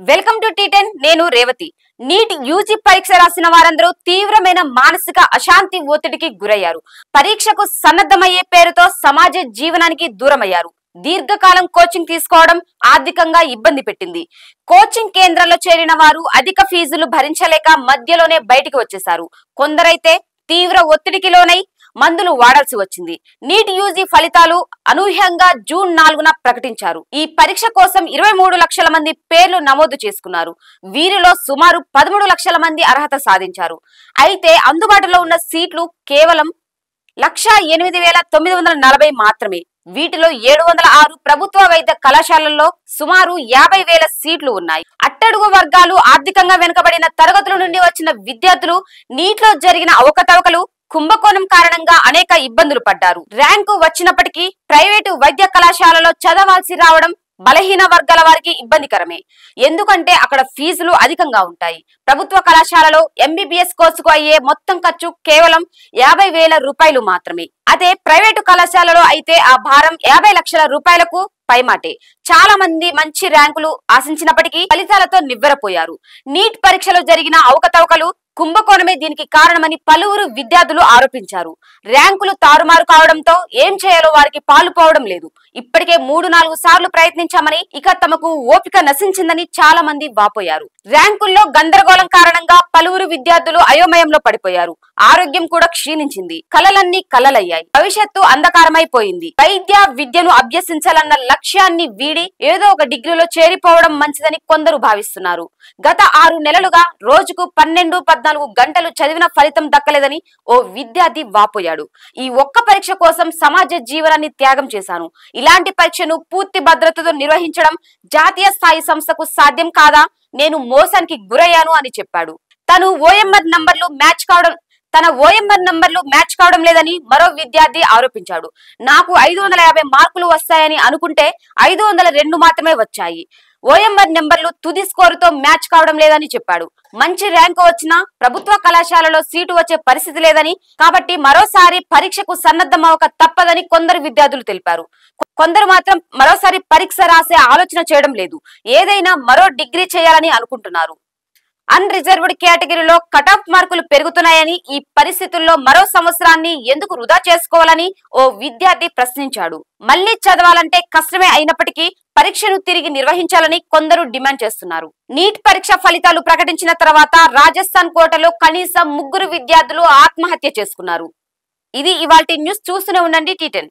Welcome to టీ10 నేను Revathi. NEET UG పరీక్ష రాసిన వారందరూ తీవ్రమైన మానసిక అశాంతి ఒత్తిడికి గురయ్యారు। పరీక్షకు సన్నద్ధమయ్యే పేరుతో సమాజ జీవనానికి దూరమయ్యారు। దీర్ఘకాలం కోచింగ్ తీసుకోవడం ఆర్థికంగా ఇబ్బంది పెట్టింది। కోచింగ్ కేంద్రాల్లో చేరిన వారు అధిక ఫీజులు భరించలేక మధ్యలోనే బయటికి వచ్చేశారు। కొందరైతే తీవ్ర ఒత్తిడికి లోనై మందులు వాడాల్సి వచ్చింది। నీట్ యూజీ ఫలితాలు అనూహ్యంగా జూన్ 4న ప్రకటించారు। ఈ పరీక్ష కోసం 23 లక్షల మంది పేర్లు నమోదు చేసుకున్నారు। వీరిలో సుమారు 13 లక్షల మంది అర్హత సాధించారు। అయితే అందుబాటులో ఉన్న సీట్లు కేవలం 1,08,940 మాత్రమే। వీటిలో 706 ప్రభుత్వ వైద్య కళాశాలల్లో సుమారు 50,000 సీట్లు ఉన్నాయి। అట్టడుగు వర్గాలు, ఆర్థికంగా వెనుకబడిన తరగతుల నుండి వచ్చిన విద్యార్థులు నీట్లో జరిగిన అవకతవకలు, కుంభకోణం కారణంగా అనేక ఇబ్బందులు పడ్డారు। ర్యాంకు వచ్చినప్పటికీ ప్రైవేటు వైద్య కళాశాలలో చదవాల్సి రావడం బలహీన వర్గాల వారికి ఇబ్బందికరమే। ఎందుకంటే అక్కడ ఫీజులు అధికంగా ఉంటాయి। ప్రభుత్వ కళాశాలలో ఎంబీబీఎస్ కోర్సుకు అయ్యే మొత్తం ఖర్చు కేవలం 50,000 రూపాయలు మాత్రమే। అదే ప్రైవేటు కళాశాలలో అయితే ఆ భారం 50 లక్షల రూపాయలకు పైమాటే। చాలా మంది మంచి ర్యాంకులు ఆశించినప్పటికీ ఫలితాలతో నివ్వెరపోయారు। నీట్ పరీక్షలో జరిగిన అవకతవకలు, కుంభకోణమే దీనికి కారణమని పలువురు విద్యార్థులు ఆరోపించారు। ర్యాంకులు తారుమారు కావడంతో ఏం చేయాలో వారికి పాలుపోవడం లేదు। ఇప్పటికే 3-4 సార్లు ప్రయత్నించామని, ఇక తమకు ఓపిక నశించిందని చాలా మంది వాపోయారు। ర్యాంకుల్లో గందరగోళం కారణంగా పలువురు విద్యార్థులు అయోమయంలో పడిపోయారు। ఆరోగ్యం కూడా క్షీణించింది। కలలన్నీ కలలయ్యాయి। భవిష్యత్తు అంధకారమైపోయింది। వైద్య విద్యను అభ్యసించాలన్న లక్ష్యాన్ని వీడి ఏదో ఒక డిగ్రీలో చేరిపోవడం మంచిదని కొందరు భావిస్తున్నారు। గత 6 నెలలుగా రోజుకు 12-14 గంటలు చదివిన ఫలితం దక్కలేదని ఓ విద్యార్థి వాపోయాడు। ఈ ఒక్క పరీక్ష కోసం సమాజ జీవనాన్ని త్యాగం చేశాను। ఇలాంటి పరీక్షను పూర్తి భద్రతతో నిర్వహించడం జాతీయ స్థాయి సంస్థకు సాధ్యం కాదా? నేను మోసానికి గురయ్యాను అని చెప్పాడు। తన ఓఎంఆర్ నంబర్లు మ్యాచ్ కావడం లేదని మరో విద్యార్థి ఆరోపించాడు। నాకు 550 మార్కులు వస్తాయని అనుకుంటే 502 మాత్రమే వచ్చాయి। ఓఎంఆర్ నెంబర్లు తుది స్కోరుతో మ్యాచ్ కావడం లేదని చెప్పాడు। మంచి ర్యాంకు వచ్చినా ప్రభుత్వ కళాశాలలో సీటు వచ్చే పరిస్థితి లేదని, కాబట్టి మరోసారి పరీక్షకు సన్నద్ధమవక తప్పదని కొందరు విద్యార్థులు తెలిపారు। కొందరు మాత్రం మరోసారి పరీక్ష రాసే ఆలోచన చేయడం లేదు, ఏదైనా మరో డిగ్రీ చేయాలని అనుకుంటున్నారు। అన్ రిజర్వ్డ్ కేటగిరీలో కట్ ఆఫ్ మార్కులు పెరుగుతున్నాయని, ఈ పరిస్థితుల్లో మరో సంవత్సరాన్ని ఎందుకు వృధా చేసుకోవాలని ఓ విద్యార్థి ప్రశ్నించాడు। మళ్లీ చదవాలంటే కష్టమే అయినప్పటికీ పరీక్షను తిరిగి నిర్వహించాలని కొందరు డిమాండ్ చేస్తున్నారు। నీట్ పరీక్ష ఫలితాలు ప్రకటించిన తర్వాత రాజస్థాన్ కోటలో కనీసం 3 విద్యార్థులు ఆత్మహత్య చేసుకున్నారు। ఇది ఇవాల్టి న్యూస్। చూస్తూనే ఉండండి టీ10।